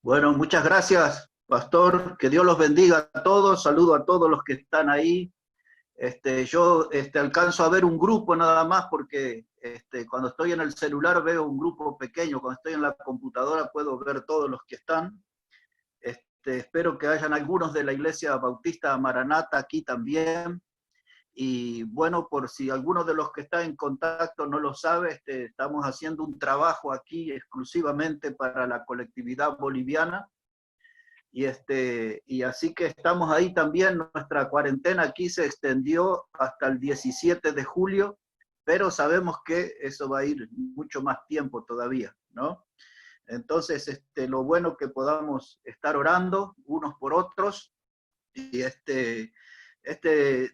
Bueno, muchas gracias, pastor. Que Dios los bendiga a todos. Saludo a todos los que están ahí. Yo alcanzo a ver un grupo nada más porque cuando estoy en el celular veo un grupo pequeño. Cuando estoy en la computadora puedo ver todos los que están. Espero que hayan algunos de la Iglesia Bautista Maranata aquí también. Y bueno, por si alguno de los que está en contacto no lo sabe, estamos haciendo un trabajo aquí exclusivamente para la colectividad boliviana. Y así que estamos ahí también. Nuestra cuarentena aquí se extendió hasta el 17 de julio, pero sabemos que eso va a ir mucho más tiempo todavía, ¿no? Entonces, lo bueno que podamos estar orando unos por otros, y este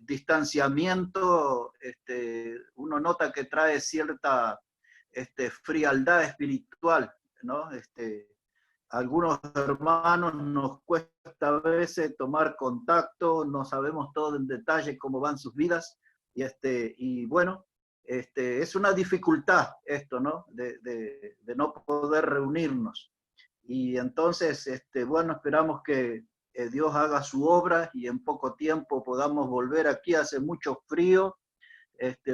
distanciamiento, uno nota que trae cierta frialdad espiritual, ¿no? Algunos hermanos nos cuesta a veces tomar contacto, no sabemos todo en detalle cómo van sus vidas, y bueno, es una dificultad esto, ¿no? De no poder reunirnos. Y entonces, bueno, esperamos que Dios haga su obra y en poco tiempo podamos volver aquí. Hace mucho frío.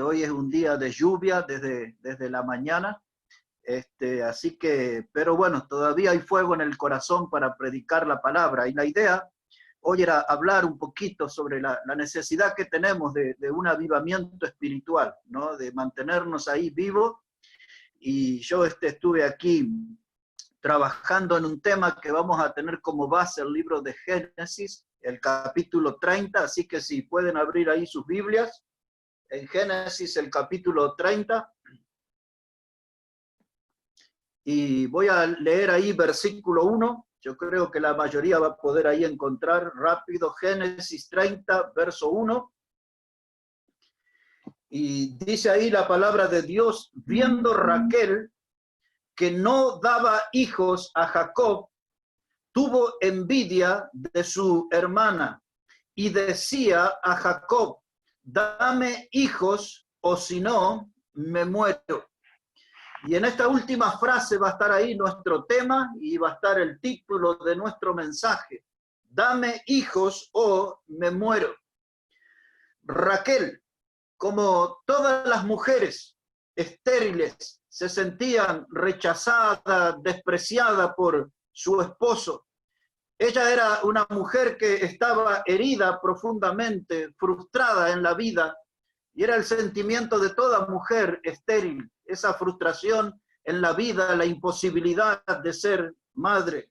Hoy es un día de lluvia desde la mañana. Así que, pero bueno, todavía hay fuego en el corazón para predicar la palabra. Y la idea hoy era hablar un poquito sobre la necesidad que tenemos de un avivamiento espiritual, ¿no? De mantenernos ahí vivos. Y yo estuve aquí trabajando en un tema que vamos a tener como base el libro de Génesis, el capítulo 30, así que si pueden abrir ahí sus Biblias, en Génesis el capítulo 30, y voy a leer ahí versículo 1, yo creo que la mayoría va a poder ahí encontrar rápido, Génesis 30, verso 1, y dice ahí la palabra de Dios: viendo Raquel que no daba hijos a Jacob, tuvo envidia de su hermana y decía a Jacob: dame hijos o si no, me muero. Y en esta última frase va a estar ahí nuestro tema y va a estar el título de nuestro mensaje: dame hijos o me muero. Raquel, como todas las mujeres estériles, se sentían rechazada, despreciada por su esposo. Ella era una mujer que estaba herida profundamente, frustrada en la vida, y era el sentimiento de toda mujer estéril, esa frustración en la vida, la imposibilidad de ser madre.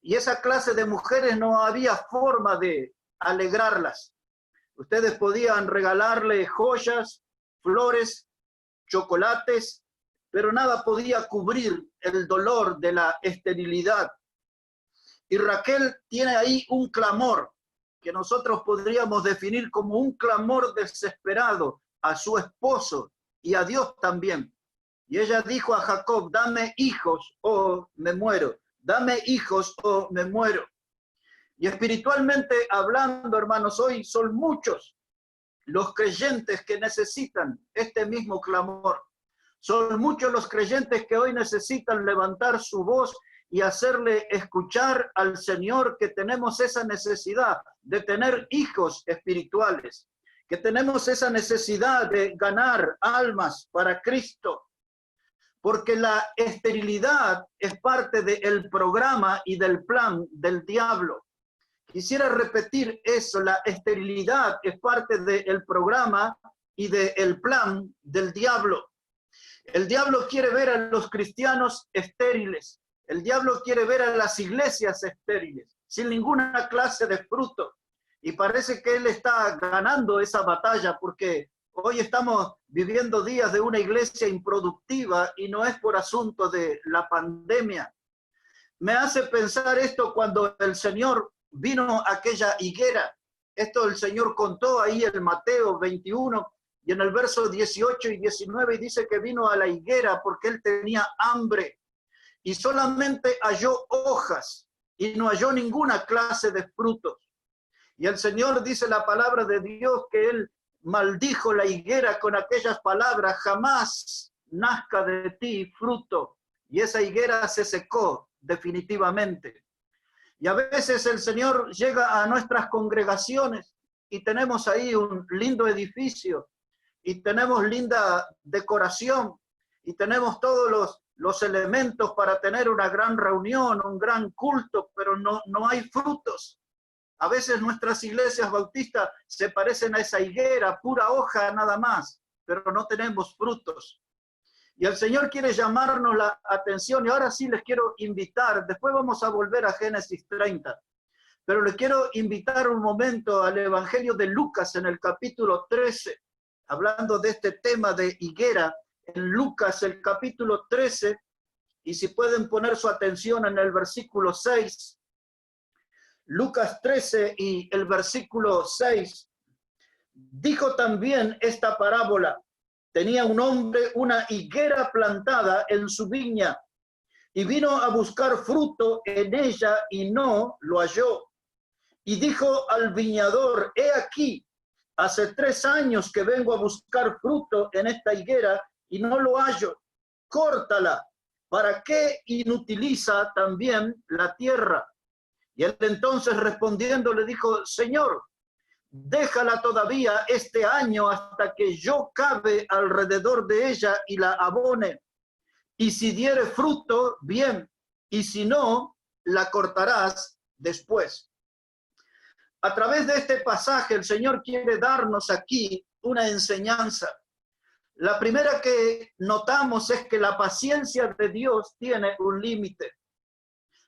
Y esa clase de mujeres no había forma de alegrarlas. Ustedes podían regalarle joyas, flores, chocolates, pero nada podía cubrir el dolor de la esterilidad. Y Raquel tiene ahí un clamor que nosotros podríamos definir como un clamor desesperado a su esposo y a Dios también. Y ella dijo a Jacob: dame hijos o me muero, dame hijos o me muero. Y espiritualmente hablando, hermanos, hoy son muchos los creyentes que necesitan este mismo clamor. Son muchos los creyentes que hoy necesitan levantar su voz y hacerle escuchar al Señor que tenemos esa necesidad de tener hijos espirituales, que tenemos esa necesidad de ganar almas para Cristo, porque la esterilidad es parte del programa y del plan del diablo. Quisiera repetir eso: la esterilidad es parte del programa y del plan del diablo. El diablo quiere ver a los cristianos estériles. El diablo quiere ver a las iglesias estériles, sin ninguna clase de fruto. Y parece que él está ganando esa batalla, porque hoy estamos viviendo días de una iglesia improductiva, y no es por asunto de la pandemia. Me hace pensar esto cuando el Señor vino a aquella higuera. Esto el Señor contó ahí en Mateo 21, y en el verso 18 y 19 dice que vino a la higuera porque él tenía hambre y solamente halló hojas y no halló ninguna clase de frutos. Y el Señor, dice la palabra de Dios, que él maldijo la higuera con aquellas palabras: jamás nazca de ti fruto. Y esa higuera se secó definitivamente. Y a veces el Señor llega a nuestras congregaciones y tenemos ahí un lindo edificio y tenemos linda decoración y tenemos todos los elementos para tener una gran reunión, un gran culto, pero no hay frutos. A veces nuestras iglesias bautistas se parecen a esa higuera, pura hoja nada más, pero no tenemos frutos. Y el Señor quiere llamarnos la atención, y ahora sí les quiero invitar, después vamos a volver a Génesis 30, pero les quiero invitar un momento al Evangelio de Lucas en el capítulo 13, hablando de este tema de higuera, en Lucas el capítulo 13, y si pueden poner su atención en el versículo 6, Lucas 13 y el versículo 6, dijo también esta parábola. Tenía un hombre una higuera plantada en su viña y vino a buscar fruto en ella y no lo halló. Y dijo al viñador, he aquí, hace 3 años que vengo a buscar fruto en esta higuera y no lo hallo. Córtala. ¿Para qué inutiliza también la tierra? Y él entonces respondiendo le dijo, Señor, déjala todavía este año hasta que yo cabe alrededor de ella y la abone. Y si diere fruto, bien, y si no, la cortarás después. A través de este pasaje, el Señor quiere darnos aquí una enseñanza. La primera que notamos es que la paciencia de Dios tiene un límite.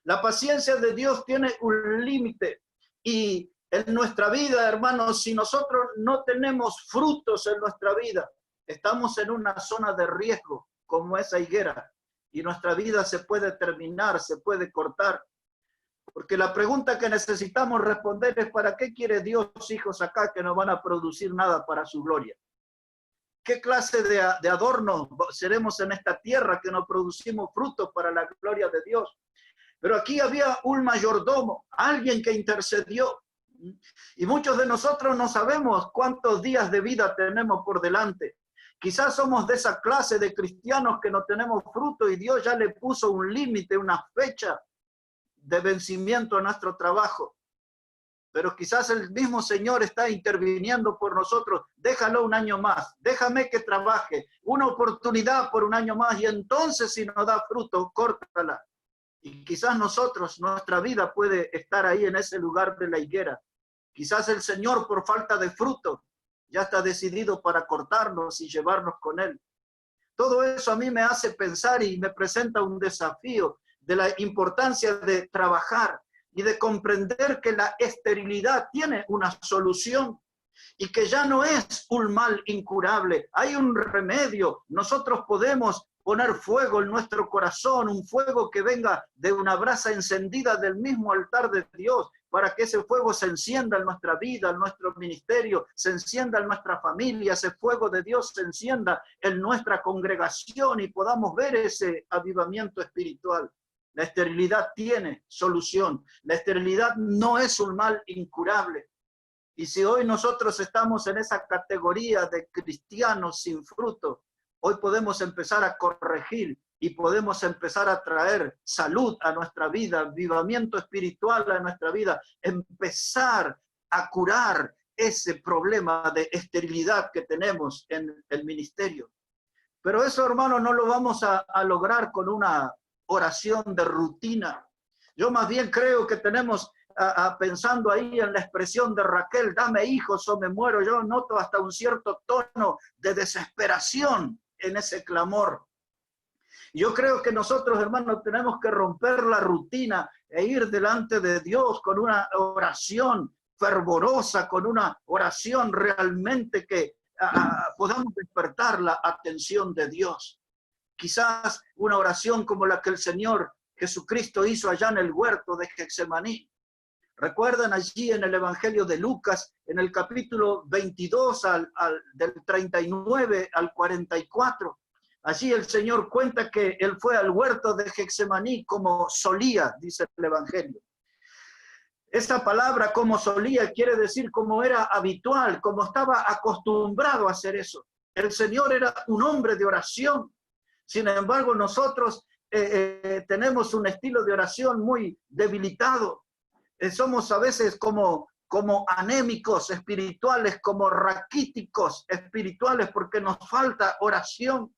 La paciencia de Dios tiene un límite. Y en nuestra vida, hermanos, si nosotros no tenemos frutos en nuestra vida, estamos en una zona de riesgo, como esa higuera, y nuestra vida se puede terminar, se puede cortar. Porque la pregunta que necesitamos responder es, ¿para qué quiere Dios hijos acá que no van a producir nada para su gloria? ¿Qué clase de adornos seremos en esta tierra que no producimos frutos para la gloria de Dios? Pero aquí había un mayordomo, alguien que intercedió. Y muchos de nosotros no sabemos cuántos días de vida tenemos por delante. Quizás somos de esa clase de cristianos que no tenemos fruto y Dios ya le puso un límite, una fecha de vencimiento a nuestro trabajo. Pero quizás el mismo Señor está interviniendo por nosotros. Déjalo un año más, déjame que trabaje, una oportunidad por un año más y entonces si no da fruto, córtala. Y quizás nosotros, nuestra vida puede estar ahí en ese lugar de la higuera. Quizás el Señor, por falta de fruto, ya está decidido para cortarnos y llevarnos con Él. Todo eso a mí me hace pensar y me presenta un desafío de la importancia de trabajar y de comprender que la esterilidad tiene una solución y que ya no es un mal incurable. Hay un remedio. Nosotros podemos poner fuego en nuestro corazón, un fuego que venga de una brasa encendida del mismo altar de Dios, para que ese fuego se encienda en nuestra vida, en nuestro ministerio, se encienda en nuestra familia, ese fuego de Dios se encienda en nuestra congregación y podamos ver ese avivamiento espiritual. La esterilidad tiene solución. La esterilidad no es un mal incurable. Y si hoy nosotros estamos en esa categoría de cristianos sin fruto, hoy podemos empezar a corregir y podemos empezar a traer salud a nuestra vida, avivamiento espiritual a nuestra vida, empezar a curar ese problema de esterilidad que tenemos en el ministerio. Pero eso, hermano, no lo vamos a lograr con una oración de rutina. Yo más bien creo que tenemos, pensando ahí en la expresión de Raquel, dame hijos o me muero, yo noto hasta un cierto tono de desesperación en ese clamor. Yo creo que nosotros, hermanos, tenemos que romper la rutina e ir delante de Dios con una oración fervorosa, con una oración realmente que podamos despertar la atención de Dios. Quizás una oración como la que el Señor Jesucristo hizo allá en el huerto de Getsemaní. Recuerdan allí en el Evangelio de Lucas, en el capítulo 22, del 39 al 44. Allí el Señor cuenta que Él fue al huerto de Getsemaní como solía, dice el Evangelio. Esa palabra como solía quiere decir como era habitual, como estaba acostumbrado a hacer eso. El Señor era un hombre de oración. Sin embargo, nosotros tenemos un estilo de oración muy debilitado. Somos a veces como anémicos espirituales, como raquíticos espirituales, porque nos falta oración.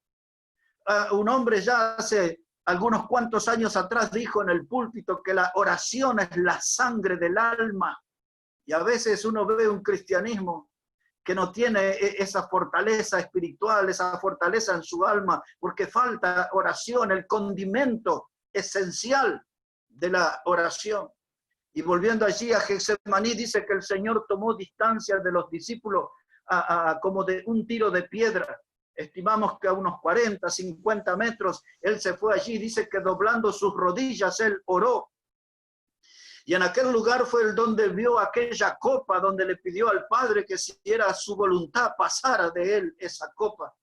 Un hombre ya hace algunos cuantos años atrás dijo en el púlpito que la oración es la sangre del alma. Y a veces uno ve un cristianismo que no tiene esa fortaleza espiritual, esa fortaleza en su alma, porque falta oración, el condimento esencial de la oración. Y volviendo allí a Getsemaní, dice que el Señor tomó distancia de los discípulos como de un tiro de piedra. Estimamos que a unos 40, 50 metros, él se fue allí, dice que doblando sus rodillas, él oró. Y en aquel lugar fue el donde vio aquella copa, donde le pidió al Padre que si era su voluntad pasara de él esa copa.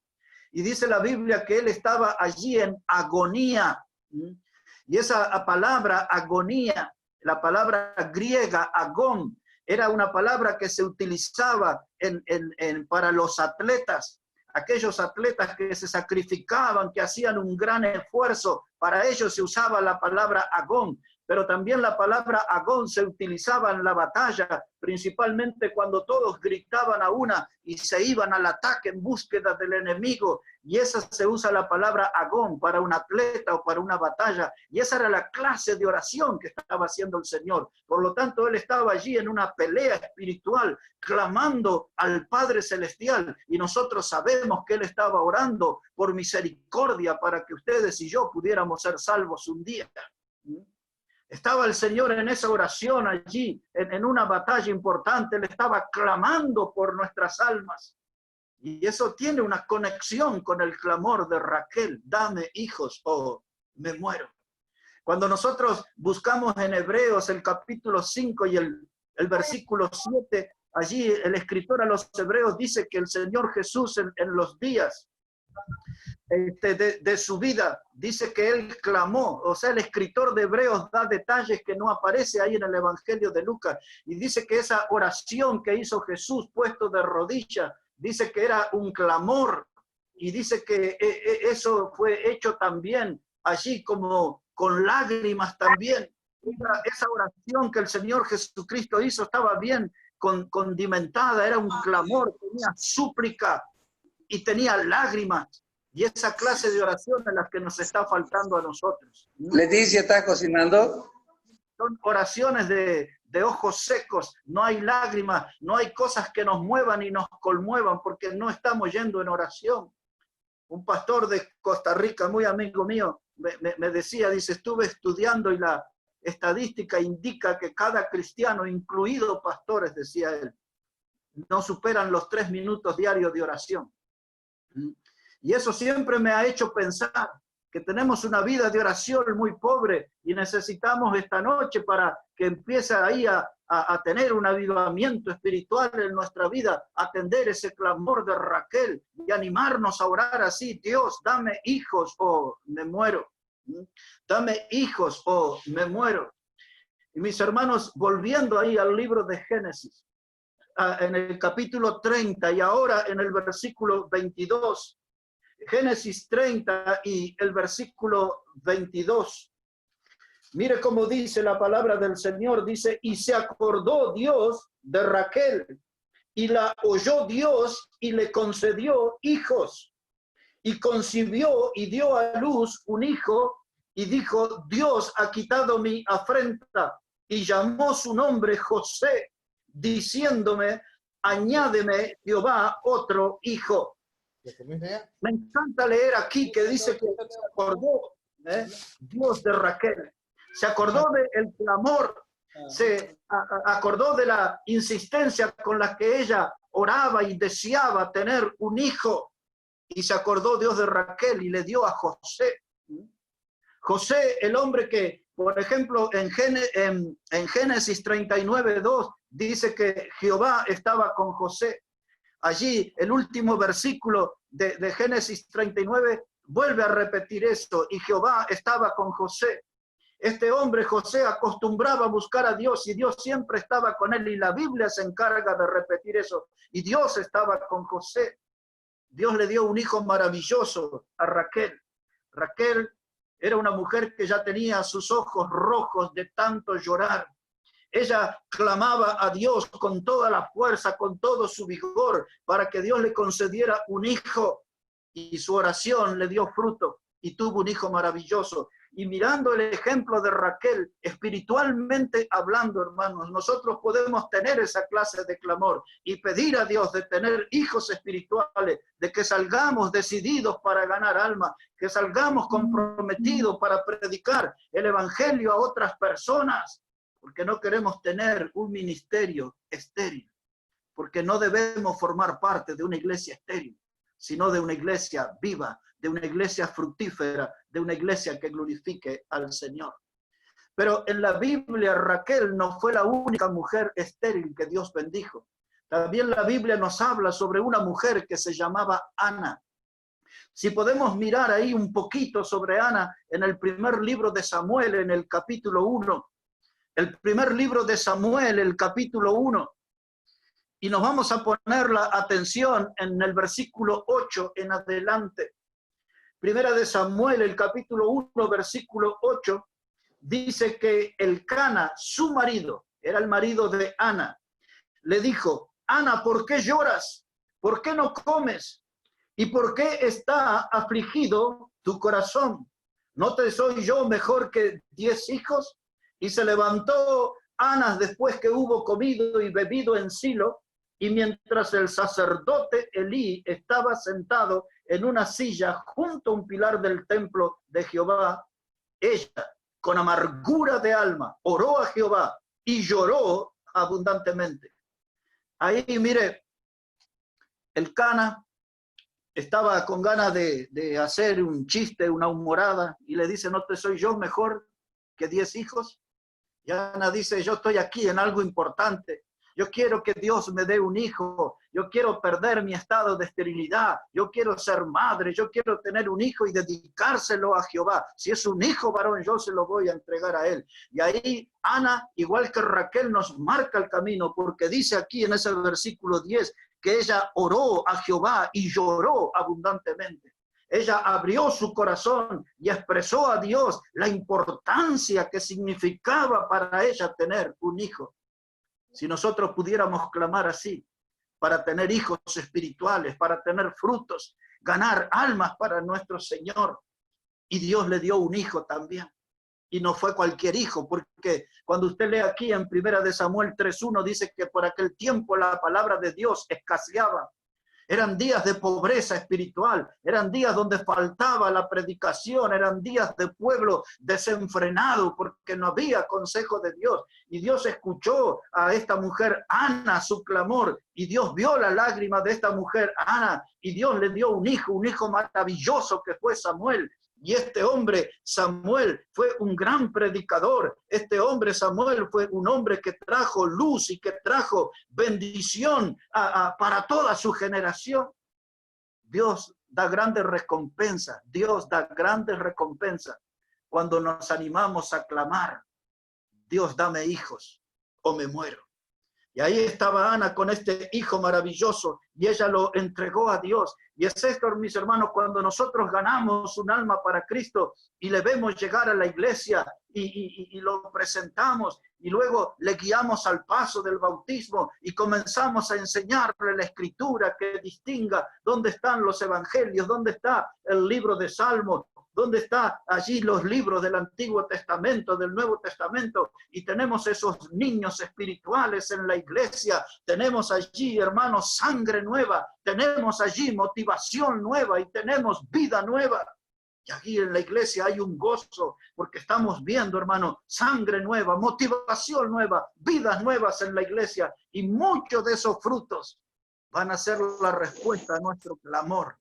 Y dice la Biblia que él estaba allí en agonía. Y esa palabra agonía, la palabra griega agón, era una palabra que se utilizaba para los atletas. Aquellos atletas que se sacrificaban, que hacían un gran esfuerzo, para ellos se usaba la palabra agón. Pero también la palabra agón se utilizaba en la batalla, principalmente cuando todos gritaban a una y se iban al ataque en búsqueda del enemigo. Y esa se usa la palabra agón para un atleta o para una batalla. Y esa era la clase de oración que estaba haciendo el Señor. Por lo tanto, él estaba allí en una pelea espiritual, clamando al Padre Celestial. Y nosotros sabemos que él estaba orando por misericordia para que ustedes y yo pudiéramos ser salvos un día. Estaba el Señor en esa oración allí, en una batalla importante. Él estaba clamando por nuestras almas. Y eso tiene una conexión con el clamor de Raquel: dame hijos o me muero. Cuando nosotros buscamos en Hebreos el capítulo 5 y el versículo 7, allí el escritor a los Hebreos dice que el Señor Jesús en los días de su vida, dice que él clamó. O sea, el escritor de Hebreos da detalles que no aparece ahí en el Evangelio de Lucas, y dice que esa oración que hizo Jesús puesto de rodillas, dice que era un clamor, y dice que eso fue hecho también allí como con lágrimas también. Esa oración que el Señor Jesucristo hizo estaba bien condimentada, era un clamor, tenía súplica y tenía lágrimas. Y esa clase de oración es la que nos está faltando a nosotros. Leticia, ¿estás cocinando? Son oraciones de ojos secos, no hay lágrimas, no hay cosas que nos muevan y nos conmuevan, porque no estamos yendo en oración. Un pastor de Costa Rica, muy amigo mío, me decía, dice, estuve estudiando y la estadística indica que cada cristiano, incluido pastores, decía él, no superan los 3 minutos diarios de oración. Y eso siempre me ha hecho pensar que tenemos una vida de oración muy pobre y necesitamos esta noche, para que empiece ahí a tener un avivamiento espiritual en nuestra vida, atender ese clamor de Raquel y animarnos a orar así: Dios, dame hijos o me muero. Dame hijos o me muero. Y mis hermanos, volviendo ahí al libro de Génesis, en el capítulo 30 y ahora en el versículo 22, Génesis 30 y el versículo 22. Mire cómo dice la palabra del Señor. Dice: y se acordó Dios de Raquel, y la oyó Dios, y le concedió hijos. Y concibió y dio a luz un hijo, y dijo: Dios ha quitado mi afrenta. Y llamó su nombre José, diciéndome: añádeme Jehová otro hijo. Me encanta leer aquí que dice que se acordó Dios de Raquel, se acordó del clamor, se acordó de la insistencia con la que ella oraba y deseaba tener un hijo, y se acordó Dios de Raquel y le dio a José. José, el hombre que, por ejemplo, en Génesis 39:2 dice que Jehová estaba con José. Allí, el último versículo de Génesis 39 vuelve a repetir esto: y Jehová estaba con José. Este hombre, José, acostumbraba a buscar a Dios y Dios siempre estaba con él, y la Biblia se encarga de repetir eso. Y Dios estaba con José. Dios le dio un hijo maravilloso a Raquel. Raquel Era una mujer que ya tenía sus ojos rojos de tanto llorar. Ella clamaba a Dios con toda la fuerza, con todo su vigor, para que Dios le concediera un hijo. Y su oración le dio fruto y tuvo un hijo maravilloso. Y mirando el ejemplo de Raquel, espiritualmente hablando, hermanos, nosotros podemos tener esa clase de clamor y pedir a Dios de tener hijos espirituales, de que salgamos decididos para ganar alma, que salgamos comprometidos para predicar el evangelio a otras personas, porque no queremos tener un ministerio estéril, porque no debemos formar parte de una iglesia estéril, sino de una iglesia viva, de una iglesia fructífera, de una iglesia que glorifique al Señor. Pero en la Biblia Raquel no fue la única mujer estéril que Dios bendijo. También la Biblia nos habla sobre una mujer que se llamaba Ana. Si podemos mirar ahí un poquito sobre Ana en el primer libro de Samuel, en el capítulo 1. El primer libro de Samuel, el capítulo 1. Y nos vamos a poner la atención en el versículo 8 en adelante. Primera de Samuel, el capítulo 1, versículo 8, dice que Elcana, su marido, era el marido de Ana, le dijo: Ana, ¿por qué lloras? ¿Por qué no comes? ¿Y por qué está afligido tu corazón? ¿No te soy yo mejor que 10 hijos? Y se levantó Ana después que hubo comido y bebido en Silo, y mientras el sacerdote Elí estaba sentado en una silla junto a un pilar del templo de Jehová, ella, con amargura de alma, oró a Jehová y lloró abundantemente. Ahí, mire, Elcana estaba con ganas de hacer un chiste, una humorada, y le dice: ¿no te soy yo mejor que 10 hijos? Y Ana dice: yo estoy aquí en algo importante. Yo quiero que Dios me dé un hijo. Yo quiero perder mi estado de esterilidad. Yo quiero ser madre. Yo quiero tener un hijo y dedicárselo a Jehová. Si es un hijo varón, yo se lo voy a entregar a él. Y ahí Ana, igual que Raquel, nos marca el camino, porque dice aquí en ese versículo 10 que ella oró a Jehová y lloró abundantemente. Ella abrió su corazón y expresó a Dios la importancia que significaba para ella tener un hijo. Si nosotros pudiéramos clamar así, para tener hijos espirituales, para tener frutos, ganar almas para nuestro Señor. Y Dios le dio un hijo también. Y no fue cualquier hijo, porque cuando usted lee aquí en 1 de Samuel 3:1, dice que por aquel tiempo la palabra de Dios escaseaba. Eran días de pobreza espiritual, eran días donde faltaba la predicación, eran días de pueblo desenfrenado porque no había consejo de Dios. Y Dios escuchó a esta mujer Ana, su clamor, y Dios vio la lágrima de esta mujer Ana, y Dios le dio un hijo maravilloso que fue Samuel. Y este hombre, Samuel, fue un gran predicador. Este hombre, Samuel, fue un hombre que trajo luz y que trajo bendición para toda su generación. Dios da grandes recompensas. Dios da grandes recompensas cuando nos animamos a clamar: Dios, dame hijos o me muero. Y ahí estaba Ana con este hijo maravilloso y ella lo entregó a Dios. Y es esto, mis hermanos, cuando nosotros ganamos un alma para Cristo y le vemos llegar a la iglesia y lo presentamos y luego le guiamos al paso del bautismo y comenzamos a enseñarle la escritura que distinga dónde están los evangelios, dónde está el libro de Salmos, ¿dónde están allí los libros del Antiguo Testamento, del Nuevo Testamento? Y tenemos esos niños espirituales en la iglesia. Tenemos allí, hermanos, sangre nueva. Tenemos allí motivación nueva y tenemos vida nueva. Y aquí en la iglesia hay un gozo porque estamos viendo, hermano, sangre nueva, motivación nueva, vidas nuevas en la iglesia. Y muchos de esos frutos van a ser la respuesta a nuestro clamor: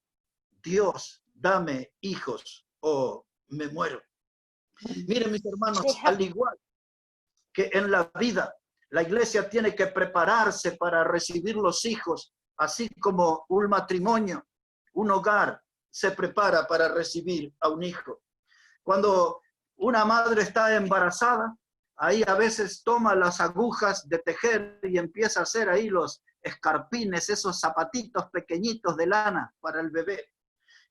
Dios, dame hijos o me muero. Miren, mis hermanos, al igual que en la vida, la iglesia tiene que prepararse para recibir los hijos, así como un matrimonio, un hogar se prepara para recibir a un hijo. Cuando una madre está embarazada, ahí a veces toma las agujas de tejer y empieza a hacer ahí los escarpines, esos zapatitos pequeñitos de lana para el bebé.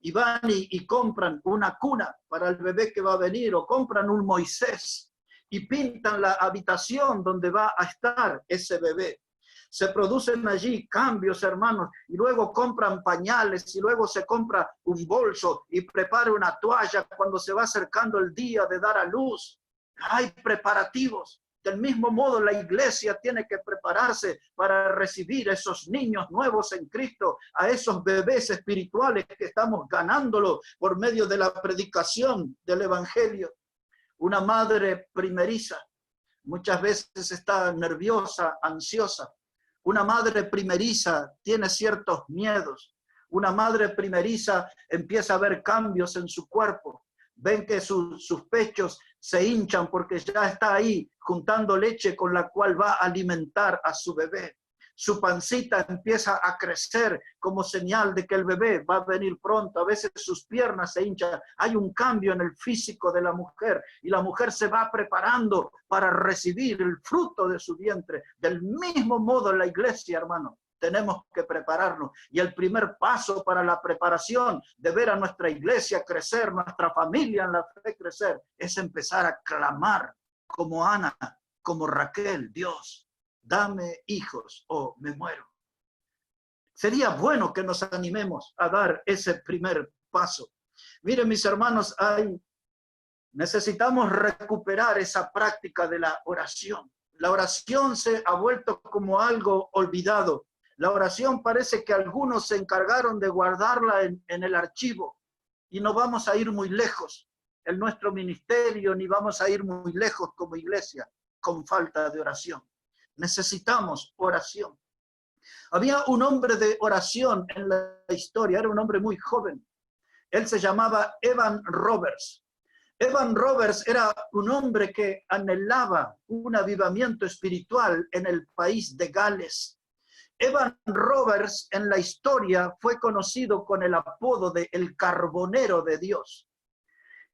y van y compran una cuna para el bebé que va a venir, o compran un Moisés y pintan la habitación donde va a estar ese bebé. Se producen allí cambios, hermanos, y luego compran pañales, y luego se compra un bolso y prepara una toalla cuando se va acercando el día de dar a luz. Hay preparativos. Del mismo modo, la iglesia tiene que prepararse para recibir a esos niños nuevos en Cristo, a esos bebés espirituales que estamos ganándolo por medio de la predicación del Evangelio. Una madre primeriza muchas veces está nerviosa, ansiosa. Una madre primeriza tiene ciertos miedos. Una madre primeriza empieza a ver cambios en su cuerpo. Ven que sus pechos se hinchan porque ya está ahí juntando leche con la cual va a alimentar a su bebé. Su pancita empieza a crecer como señal de que el bebé va a venir pronto. A veces sus piernas se hinchan. Hay un cambio en el físico de la mujer y la mujer se va preparando para recibir el fruto de su vientre. Del mismo modo en la iglesia, hermano, tenemos que prepararnos. Y el primer paso para la preparación de ver a nuestra iglesia crecer, nuestra familia en la fe crecer, es empezar a clamar como Ana, como Raquel: Dios, dame hijos o me muero. Sería bueno que nos animemos a dar ese primer paso. Miren, mis hermanos, necesitamos recuperar esa práctica de la oración. La oración se ha vuelto como algo olvidado. La oración parece que algunos se encargaron de guardarla en el archivo, y no vamos a ir muy lejos en nuestro ministerio, ni vamos a ir muy lejos como iglesia con falta de oración. Necesitamos oración. Había un hombre de oración en la historia, era un hombre muy joven. Él se llamaba Evan Roberts. Evan Roberts era un hombre que anhelaba un avivamiento espiritual en el país de Gales. Evan Roberts en la historia fue conocido con el apodo de el carbonero de Dios.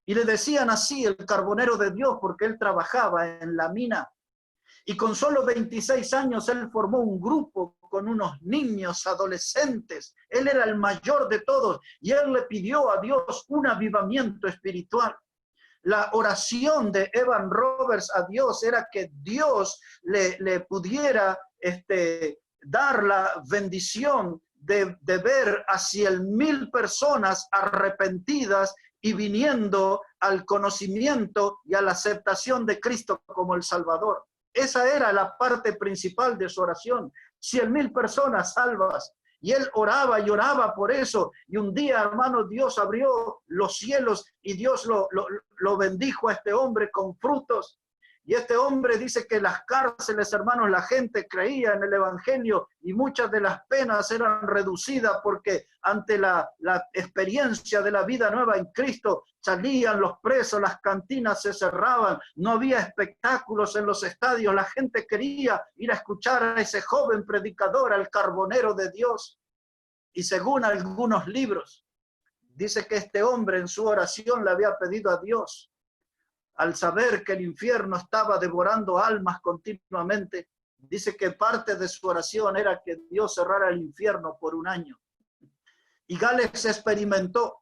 Y le decían así, el carbonero de Dios, porque él trabajaba en la mina. Y con solo 26 años él formó un grupo con unos niños adolescentes. Él era el mayor de todos y él le pidió a Dios un avivamiento espiritual. La oración de Evan Roberts a Dios era que Dios le pudiera dar la bendición de ver a 100,000 personas arrepentidas y viniendo al conocimiento y a la aceptación de Cristo como el Salvador. Esa era la parte principal de su oración. 100,000 personas salvas. Y él oraba y oraba por eso. Y un día, hermano, Dios abrió los cielos y Dios lo bendijo a este hombre con frutos. Y este hombre dice que en las cárceles, hermanos, la gente creía en el Evangelio y muchas de las penas eran reducidas porque ante la experiencia de la vida nueva en Cristo salían los presos, las cantinas se cerraban, no había espectáculos en los estadios, la gente quería ir a escuchar a ese joven predicador, al carbonero de Dios. Y según algunos libros, dice que este hombre en su oración le había pedido a Dios, al saber que el infierno estaba devorando almas continuamente, dice que parte de su oración era que Dios cerrara el infierno por un año. Y Gales experimentó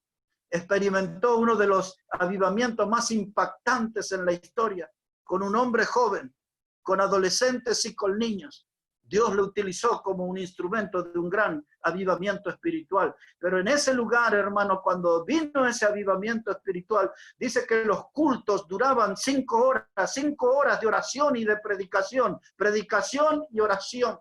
uno de los avivamientos más impactantes en la historia, con un hombre joven, con adolescentes y con niños. Dios lo utilizó como un instrumento de un gran avivamiento espiritual. Pero en ese lugar, hermano, cuando vino ese avivamiento espiritual, dice que los cultos duraban 5 horas de oración y de predicación y oración.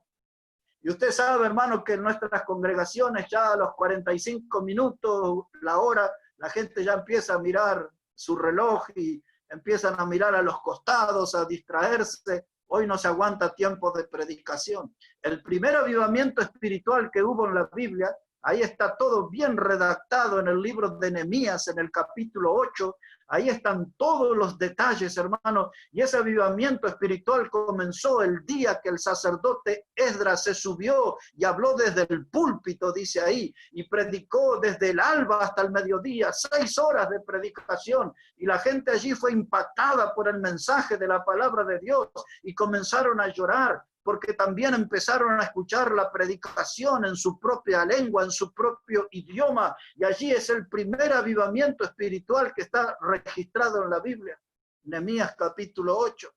Y usted sabe, hermano, que en nuestras congregaciones ya a los 45 minutos, la hora, la gente ya empieza a mirar su reloj y empiezan a mirar a los costados, a distraerse. Hoy no se aguanta tiempo de predicación. El primer avivamiento espiritual que hubo en la Biblia, ahí está todo bien redactado en el libro de Nehemías, en el capítulo 8. Ahí están todos los detalles, hermano. Y ese avivamiento espiritual comenzó el día que el sacerdote Esdras se subió y habló desde el púlpito, dice ahí, y predicó desde el alba hasta el mediodía, 6 horas de predicación. Y la gente allí fue impactada por el mensaje de la palabra de Dios y comenzaron a llorar. porque también empezaron a escuchar la predicación en su propia lengua, en su propio idioma, y allí es el primer avivamiento espiritual que está registrado en la Biblia. Nehemías capítulo 8.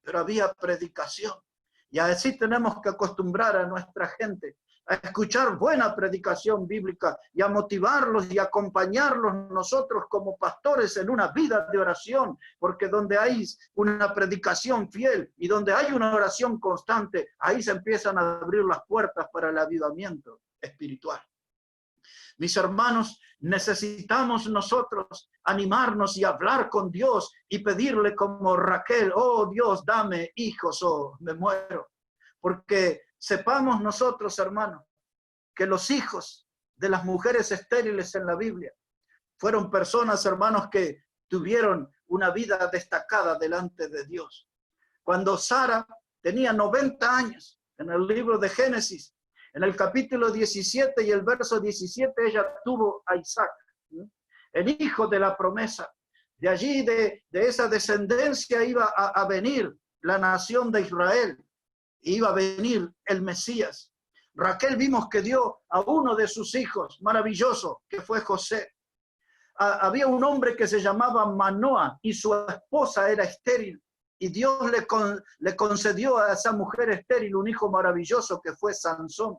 Pero había predicación. Y así tenemos que acostumbrar a nuestra gente a escuchar buena predicación bíblica y a motivarlos y acompañarlos nosotros como pastores en una vida de oración, porque donde hay una predicación fiel y donde hay una oración constante, ahí se empiezan a abrir las puertas para el avivamiento espiritual. Mis hermanos, necesitamos nosotros animarnos y hablar con Dios y pedirle como Raquel, oh Dios, dame hijos o me muero. Porque sepamos nosotros, hermanos, que los hijos de las mujeres estériles en la Biblia fueron personas, hermanos, que tuvieron una vida destacada delante de Dios. Cuando Sara tenía 90 años, en el libro de Génesis, en el capítulo 17 y el verso 17, ella tuvo a Isaac, el hijo de la promesa. De allí, de esa descendencia, iba a venir la nación de Israel. Iba a venir el Mesías. Raquel vimos que dio a uno de sus hijos, maravilloso, que fue José. Había un hombre que se llamaba Manoa y su esposa era estéril. Y Dios le concedió a esa mujer estéril un hijo maravilloso que fue Sansón.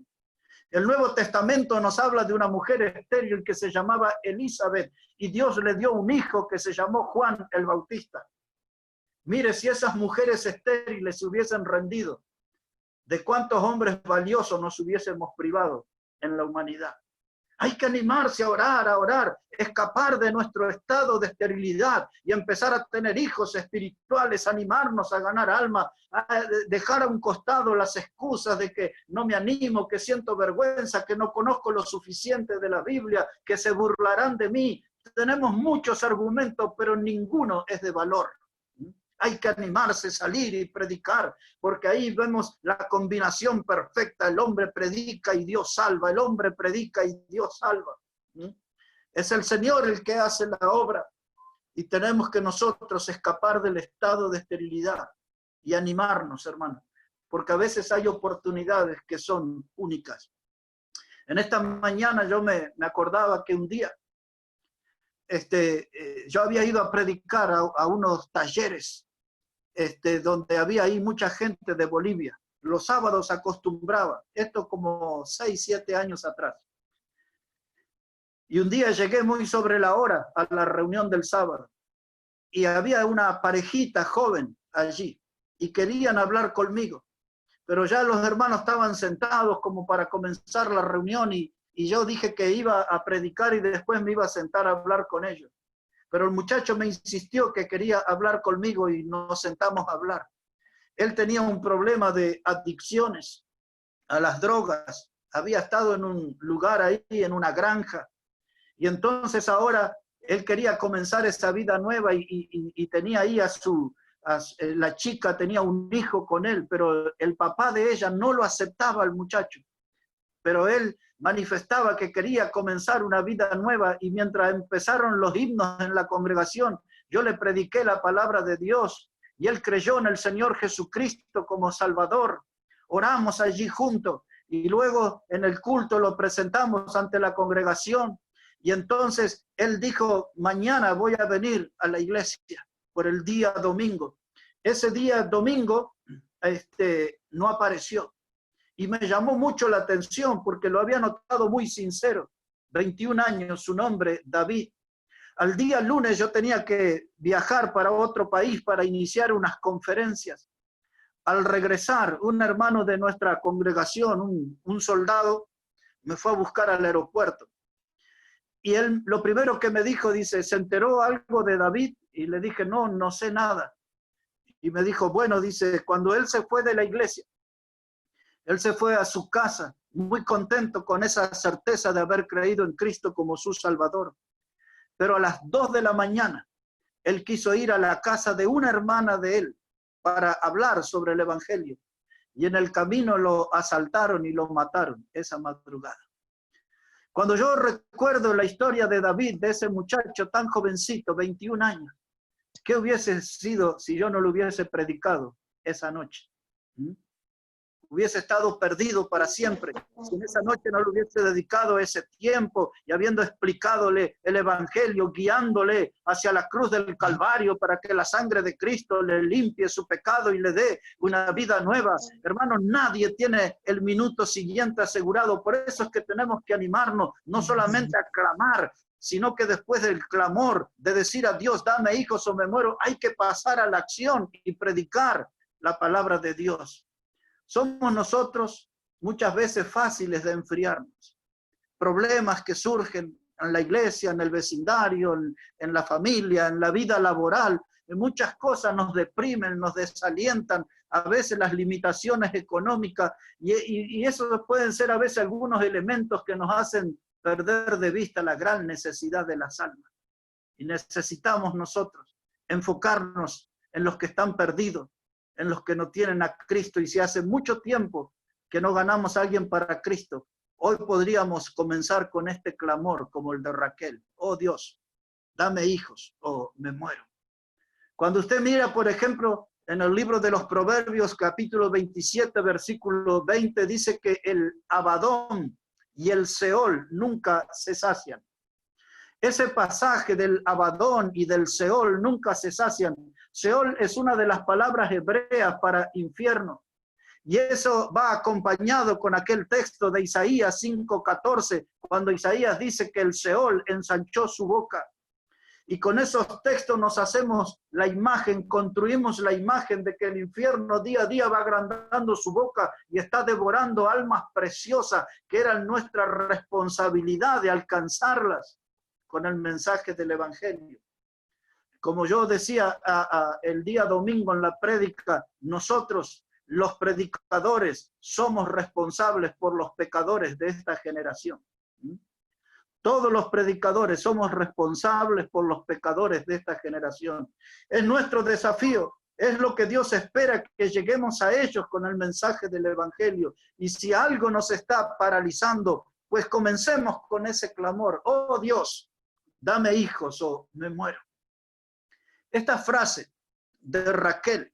El Nuevo Testamento nos habla de una mujer estéril que se llamaba Elizabeth y Dios le dio un hijo que se llamó Juan el Bautista. Mire, si esas mujeres estériles se hubiesen rendido, ¿de cuántos hombres valiosos nos hubiésemos privado en la humanidad? Hay que animarse a orar, escapar de nuestro estado de esterilidad y empezar a tener hijos espirituales, animarnos a ganar alma, a dejar a un costado las excusas de que no me animo, que siento vergüenza, que no conozco lo suficiente de la Biblia, que se burlarán de mí. Tenemos muchos argumentos, pero ninguno es de valor. Hay que animarse, salir y predicar, porque ahí vemos la combinación perfecta. El hombre predica y Dios salva, el hombre predica y Dios salva. Es el Señor el que hace la obra y tenemos que nosotros escapar del estado de esterilidad y animarnos, hermanos, porque a veces hay oportunidades que son únicas. En esta mañana yo me acordaba que un día yo había ido a predicar a unos talleres donde había ahí mucha gente de Bolivia. Los sábados acostumbraba, esto como 6, 7 años atrás. Y un día llegué muy sobre la hora a la reunión del sábado y había una parejita joven allí y querían hablar conmigo, pero ya los hermanos estaban sentados como para comenzar la reunión y yo dije que iba a predicar y después me iba a sentar a hablar con ellos. Pero el muchacho me insistió que quería hablar conmigo y nos sentamos a hablar. Él tenía un problema de adicciones a las drogas. Había estado en un lugar ahí, en una granja. Y entonces ahora él quería comenzar esa vida nueva y tenía ahí la chica tenía un hijo con él, pero el papá de ella no lo aceptaba al muchacho. Pero él manifestaba que quería comenzar una vida nueva y mientras empezaron los himnos en la congregación, yo le prediqué la palabra de Dios y él creyó en el Señor Jesucristo como Salvador. Oramos allí juntos y luego en el culto lo presentamos ante la congregación y entonces él dijo, mañana voy a venir a la iglesia por el día domingo. Ese día domingo no apareció. Y me llamó mucho la atención porque lo había notado muy sincero. 21 años, su nombre, David. Al día lunes yo tenía que viajar para otro país para iniciar unas conferencias. Al regresar, un hermano de nuestra congregación, un soldado, me fue a buscar al aeropuerto. Y él lo primero que me dijo, dice, ¿se enteró algo de David? Y le dije, no sé nada. Y me dijo, bueno, dice, cuando él se fue de la iglesia, él se fue a su casa muy contento con esa certeza de haber creído en Cristo como su Salvador. Pero a las 2 de la mañana, él quiso ir a la casa de una hermana de él para hablar sobre el Evangelio. Y en el camino lo asaltaron y lo mataron esa madrugada. Cuando yo recuerdo la historia de David, de ese muchacho tan jovencito, 21 años, ¿qué hubiese sido si yo no lo hubiese predicado esa noche? hubiese estado perdido para siempre. Si en esa noche no le hubiese dedicado ese tiempo y habiendo explicadole el evangelio, guiándole hacia la cruz del Calvario para que la sangre de Cristo le limpie su pecado y le dé una vida nueva. Hermanos, nadie tiene el minuto siguiente asegurado. Por eso es que tenemos que animarnos, no solamente a clamar, sino que después del clamor de decir a Dios, dame hijos o me muero, hay que pasar a la acción y predicar la palabra de Dios. Somos nosotros muchas veces fáciles de enfriarnos. Problemas que surgen en la iglesia, en el vecindario, en la familia, en la vida laboral, en muchas cosas nos deprimen, nos desalientan, a veces las limitaciones económicas, y eso pueden ser a veces algunos elementos que nos hacen perder de vista la gran necesidad de las almas. Y necesitamos nosotros enfocarnos en los que están perdidos, en los que no tienen a Cristo. Y si hace mucho tiempo que no ganamos a alguien para Cristo, hoy podríamos comenzar con este clamor como el de Raquel. Oh Dios, dame hijos o me muero. Cuando usted mira, por ejemplo, en el libro de los Proverbios, capítulo 27, versículo 20, dice que el Abadón y el Seol nunca se sacian. Ese pasaje del Abadón y del Seol nunca se sacian. Seol es una de las palabras hebreas para infierno. Y eso va acompañado con aquel texto de Isaías 5:14, cuando Isaías dice que el Seol ensanchó su boca. Y con esos textos nos hacemos la imagen, construimos la imagen de que el infierno día a día va agrandando su boca y está devorando almas preciosas que eran nuestra responsabilidad de alcanzarlas con el mensaje del evangelio. Como yo decía el día domingo en la prédica, nosotros los predicadores somos responsables por los pecadores de esta generación. Todos los predicadores somos responsables por los pecadores de esta generación. Es nuestro desafío, es lo que Dios espera, que lleguemos a ellos con el mensaje del evangelio. Y si algo nos está paralizando, pues comencemos con ese clamor. Oh Dios, dame hijos o me muero. Esta frase de Raquel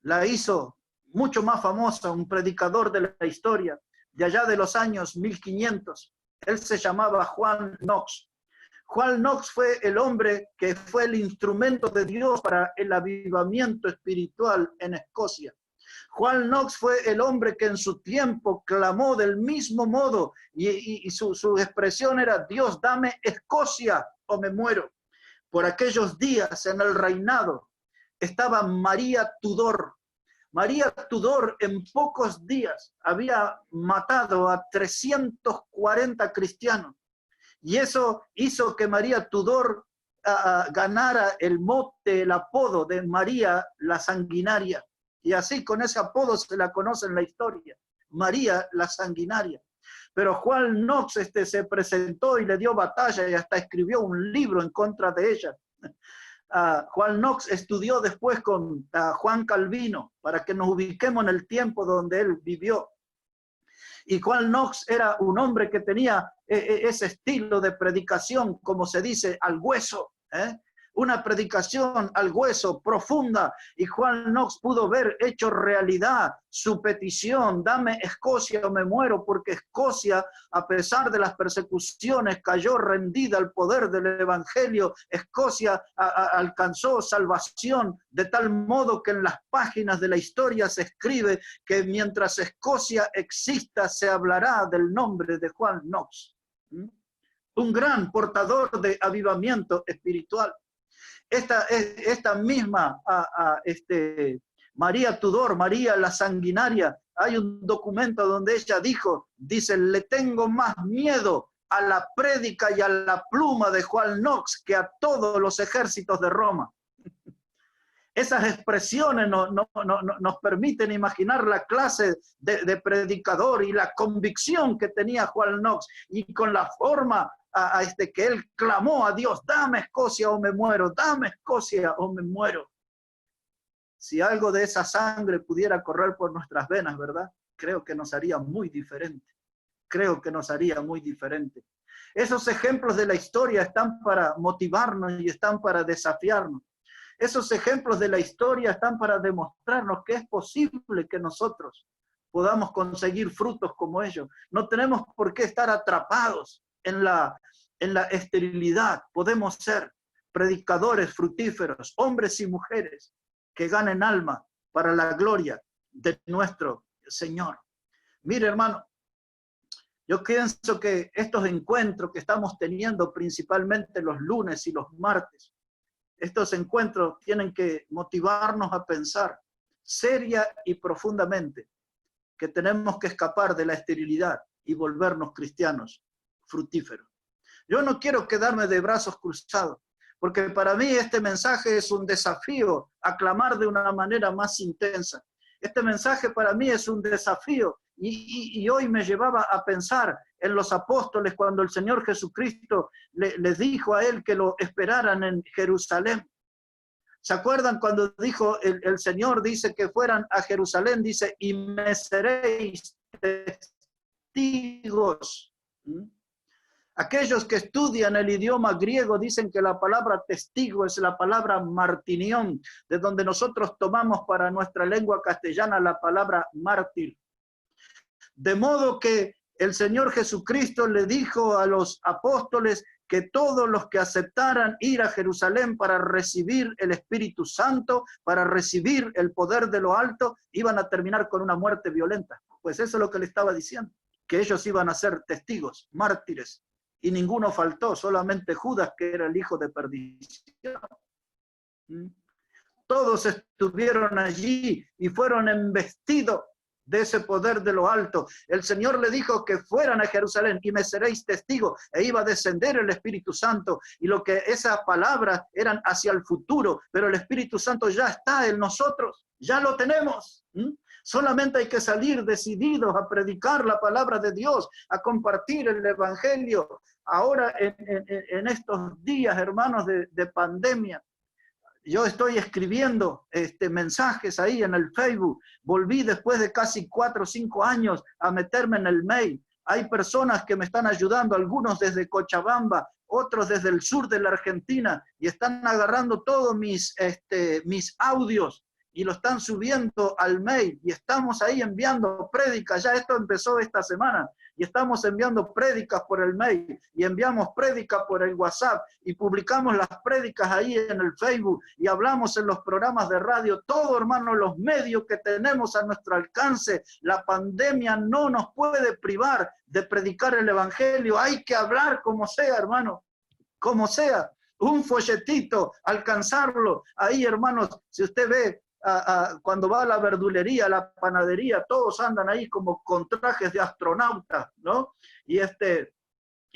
la hizo mucho más famosa un predicador de la historia de allá de los años 1500. Él se llamaba Juan Knox. Juan Knox fue el hombre que fue el instrumento de Dios para el avivamiento espiritual en Escocia. Juan Knox fue el hombre que en su tiempo clamó del mismo modo y su expresión era: Dios, dame Escocia o me muero. Por aquellos días en el reinado estaba María Tudor. María Tudor en pocos días había matado a 340 cristianos. Y eso hizo que María Tudor ganara el mote, el apodo de María la Sanguinaria. Y así con ese apodo se la conoce en la historia, María la Sanguinaria. Pero Juan Knox se presentó y le dio batalla y hasta escribió un libro en contra de ella. Juan Knox estudió después con Juan Calvino para que nos ubiquemos en el tiempo donde él vivió. Y Juan Knox era un hombre que tenía ese estilo de predicación, como se dice, al hueso, una predicación al hueso, profunda, y Juan Knox pudo ver hecho realidad su petición: dame Escocia o me muero, porque Escocia, a pesar de las persecuciones, cayó rendida al poder del evangelio. Escocia alcanzó salvación, de tal modo que en las páginas de la historia se escribe que mientras Escocia exista se hablará del nombre de Juan Knox, un gran portador de avivamiento espiritual. Esta misma María Tudor, María la Sanguinaria, hay un documento donde ella dice: le tengo más miedo a la prédica y a la pluma de Juan Knox que a todos los ejércitos de Roma. Esas expresiones nos permiten imaginar la clase de predicador y la convicción que tenía Juan Knox, y con la forma que él clamó a Dios: dame Escocia o me muero, dame Escocia o me muero. Si algo de esa sangre pudiera correr por nuestras venas, ¿verdad? Creo que nos haría muy diferente. Creo que nos haría muy diferente. Esos ejemplos de la historia están para motivarnos y están para desafiarnos. Esos ejemplos de la historia están para demostrarnos que es posible que nosotros podamos conseguir frutos como ellos. No tenemos por qué estar atrapados en la esterilidad. Podemos ser predicadores fructíferos, hombres y mujeres que ganen alma para la gloria de nuestro Señor. Mire, hermano, yo pienso que estos encuentros que estamos teniendo principalmente los lunes y los martes, estos encuentros tienen que motivarnos a pensar seria y profundamente que tenemos que escapar de la esterilidad y volvernos cristianos fructíferos. Yo no quiero quedarme de brazos cruzados, porque para mí este mensaje es un desafío a clamar de una manera más intensa. Este mensaje para mí es un desafío y hoy me llevaba a pensar en los apóstoles cuando el Señor Jesucristo les dijo a él que lo esperaran en Jerusalén. ¿Se acuerdan cuando dijo el Señor, dice que fueran a Jerusalén, dice, y me seréis testigos? Aquellos que estudian el idioma griego dicen que la palabra testigo es la palabra martinión, de donde nosotros tomamos para nuestra lengua castellana la palabra mártir. De modo que el Señor Jesucristo le dijo a los apóstoles que todos los que aceptaran ir a Jerusalén para recibir el Espíritu Santo, para recibir el poder de lo alto, iban a terminar con una muerte violenta. Pues eso es lo que le estaba diciendo, que ellos iban a ser testigos, mártires, y ninguno faltó, solamente Judas, que era el hijo de perdición. Todos estuvieron allí y fueron embestidos de ese poder de lo alto. El Señor le dijo que fueran a Jerusalén y me seréis testigos, e iba a descender el Espíritu Santo, y lo que esas palabras eran hacia el futuro, pero el Espíritu Santo ya está en nosotros, ya lo tenemos. Solamente hay que salir decididos a predicar la palabra de Dios, a compartir el evangelio. Ahora en estos días, hermanos, de pandemia, yo estoy escribiendo mensajes ahí en el Facebook. Volví después de casi 4 o 5 años a meterme en el mail. Hay personas que me están ayudando, algunos desde Cochabamba, otros desde el sur de la Argentina, y están agarrando todos mis audios y lo están subiendo al mail, y estamos ahí enviando prédicas. Ya esto empezó esta semana, y estamos enviando prédicas por el mail, y enviamos prédicas por el WhatsApp, y publicamos las prédicas ahí en el Facebook, y hablamos en los programas de radio. Todo, hermano, los medios que tenemos a nuestro alcance. La pandemia no nos puede privar de predicar el evangelio. Hay que hablar como sea, hermano, como sea. Un folletito, alcanzarlo. Ahí, hermanos, si usted ve, cuando va a la verdulería, a la panadería, todos andan ahí como con trajes de astronauta, ¿no? Y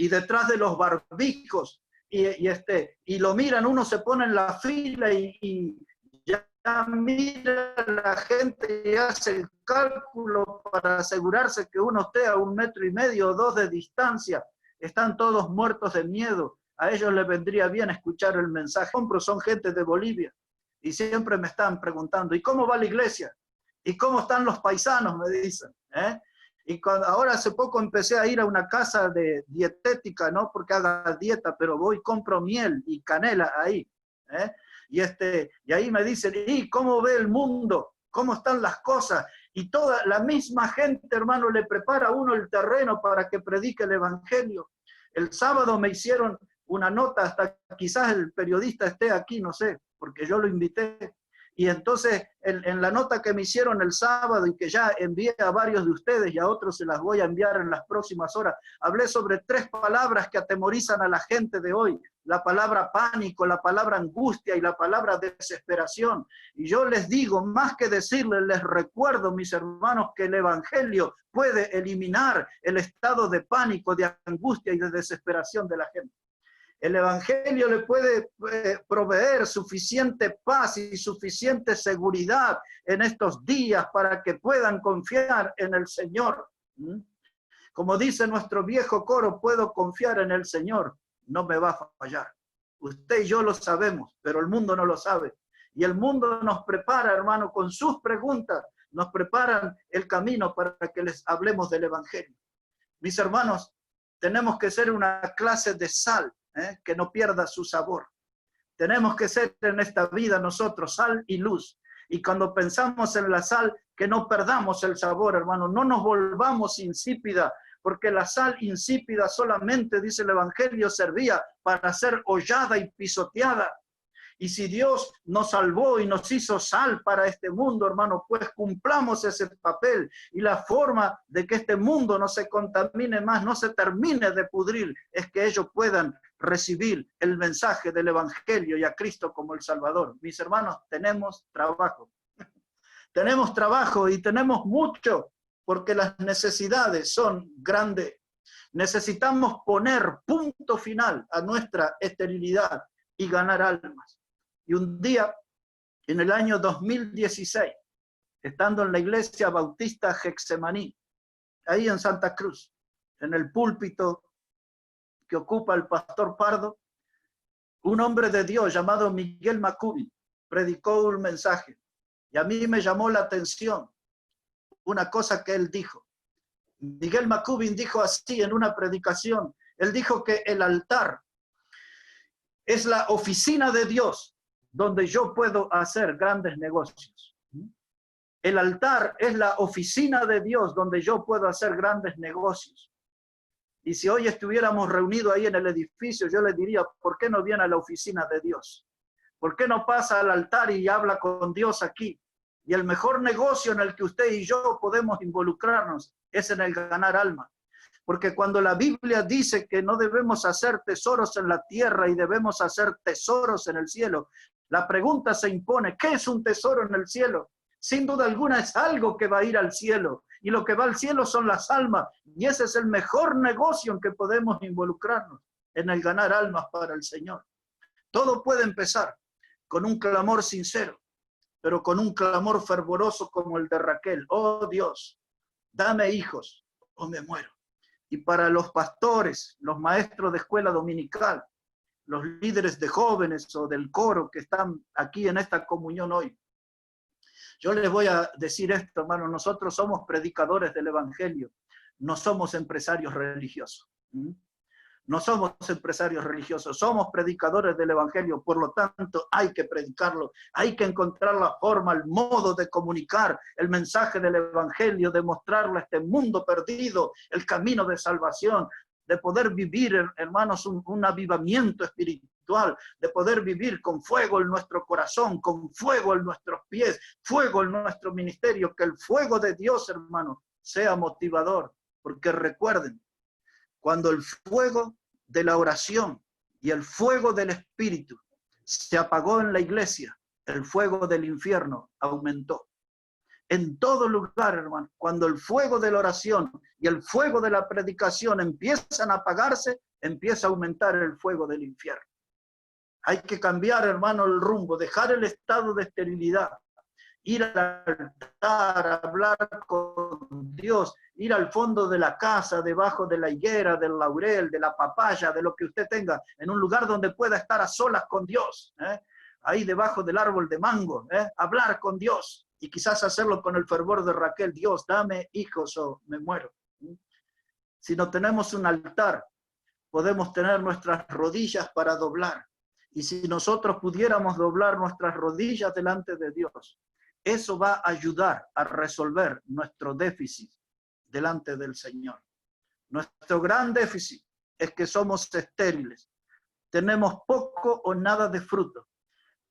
detrás de los barbijos, y lo miran, uno se pone en la fila y ya mira la gente y hace el cálculo para asegurarse que uno esté a 1,5 metros o 2 de distancia. Están todos muertos de miedo. A ellos les vendría bien escuchar el mensaje. Son gente de Bolivia. Y siempre me están preguntando, ¿y cómo va la iglesia? ¿Y cómo están los paisanos? Me dicen. Y ahora hace poco empecé a ir a una casa de dietética, no porque haga dieta, pero voy, compro miel y canela ahí. Y ahí me dicen, ¿y cómo ve el mundo? ¿Cómo están las cosas? Y toda la misma gente, hermano, le prepara a uno el terreno para que predique el evangelio. El sábado me hicieron una nota, hasta quizás el periodista esté aquí, no sé, porque yo lo invité. Y entonces, en la nota que me hicieron el sábado y que ya envié a varios de ustedes y a otros se las voy a enviar en las próximas horas, hablé sobre 3 palabras que atemorizan a la gente de hoy. La palabra pánico, la palabra angustia y la palabra desesperación. Y yo les digo, más que decirles, les recuerdo, mis hermanos, que el evangelio puede eliminar el estado de pánico, de angustia y de desesperación de la gente. El evangelio le puede proveer suficiente paz y suficiente seguridad en estos días para que puedan confiar en el Señor. Como dice nuestro viejo coro, puedo confiar en el Señor, no me va a fallar. Usted y yo lo sabemos, pero el mundo no lo sabe. Y el mundo nos prepara, hermano, con sus preguntas, nos preparan el camino para que les hablemos del evangelio. Mis hermanos, tenemos que ser una clase de sal, que no pierda su sabor. Tenemos que ser en esta vida nosotros sal y luz. Y cuando pensamos en la sal, que no perdamos el sabor, hermano, no nos volvamos insípida, porque la sal insípida solamente, dice el Evangelio, servía para ser hollada y pisoteada. Y si Dios nos salvó y nos hizo sal para este mundo, hermano, pues cumplamos ese papel. Y la forma de que este mundo no se contamine más, no se termine de pudrir, es que ellos puedan recibir el mensaje del Evangelio y a Cristo como el Salvador. Mis hermanos, tenemos trabajo. Tenemos trabajo y tenemos mucho, porque las necesidades son grandes. Necesitamos poner punto final a nuestra esterilidad y ganar almas. Y un día, en el año 2016, estando en la iglesia bautista Getsemaní, ahí en Santa Cruz, en el púlpito que ocupa el pastor Pardo, un hombre de Dios llamado Miguel Macubin predicó un mensaje. Y a mí me llamó la atención una cosa que él dijo. Miguel Macubin dijo así en una predicación, él dijo que el altar es la oficina de Dios donde yo puedo hacer grandes negocios. El altar es la oficina de Dios donde yo puedo hacer grandes negocios. Y si hoy estuviéramos reunidos ahí en el edificio, yo le diría, ¿por qué no viene a la oficina de Dios? ¿Por qué no pasa al altar y habla con Dios aquí? Y el mejor negocio en el que usted y yo podemos involucrarnos es en el ganar alma. Porque cuando la Biblia dice que no debemos hacer tesoros en la tierra y debemos hacer tesoros en el cielo, la pregunta se impone, ¿qué es un tesoro en el cielo? Sin duda alguna es algo que va a ir al cielo. Y lo que va al cielo son las almas. Y ese es el mejor negocio en que podemos involucrarnos, en el ganar almas para el Señor. Todo puede empezar con un clamor sincero, pero con un clamor fervoroso como el de Raquel. Oh Dios, dame hijos o me muero. Y para los pastores, los maestros de escuela dominical, los líderes de jóvenes o del coro que están aquí en esta comunión hoy, yo les voy a decir esto, hermano, nosotros somos predicadores del Evangelio, no somos empresarios religiosos. No somos empresarios religiosos, somos predicadores del Evangelio, por lo tanto hay que predicarlo, hay que encontrar la forma, el modo de comunicar el mensaje del Evangelio, de mostrarle a este mundo perdido el camino de salvación, de poder vivir, hermanos, un avivamiento espiritual, de poder vivir con fuego en nuestro corazón, con fuego en nuestros pies, fuego en nuestro ministerio, que el fuego de Dios, hermanos, sea motivador, porque recuerden, cuando el fuego de la oración y el fuego del Espíritu se apagó en la iglesia, el fuego del infierno aumentó. En todo lugar, hermano, cuando el fuego de la oración y el fuego de la predicación empiezan a apagarse, empieza a aumentar el fuego del infierno. Hay que cambiar, hermano, el rumbo, dejar el estado de esterilidad, ir al altar, hablar con Dios, ir al fondo de la casa, debajo de la higuera, del laurel, de la papaya, de lo que usted tenga, en un lugar donde pueda estar a solas con Dios, ahí debajo del árbol de mango, hablar con Dios, y quizás hacerlo con el fervor de Raquel, Dios, dame hijos o me muero. Si no tenemos un altar, podemos tener nuestras rodillas para doblar, y si nosotros pudiéramos doblar nuestras rodillas delante de Dios, eso va a ayudar a resolver nuestro déficit delante del Señor. Nuestro gran déficit es que somos estériles. Tenemos poco o nada de fruto,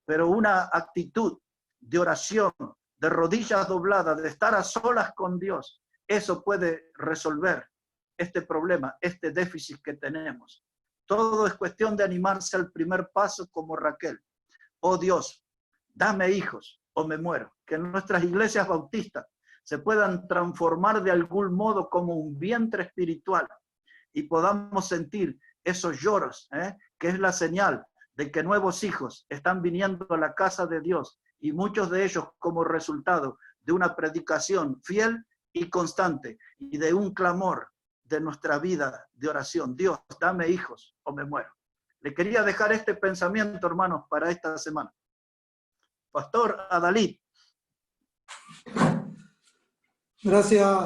pero una actitud de oración, de rodillas dobladas, de estar a solas con Dios, eso puede resolver este problema, este déficit que tenemos. Todo es cuestión de animarse al primer paso como Raquel. Oh Dios, dame hijos o me muero. Que nuestras iglesias bautistas se puedan transformar de algún modo como un vientre espiritual y podamos sentir esos lloros, que es la señal de que nuevos hijos están viniendo a la casa de Dios y muchos de ellos como resultado de una predicación fiel y constante y de un clamor de nuestra vida de oración. Dios, dame hijos o me muero. Le quería dejar este pensamiento, hermanos, para esta semana. Pastor Adalid. Gracias.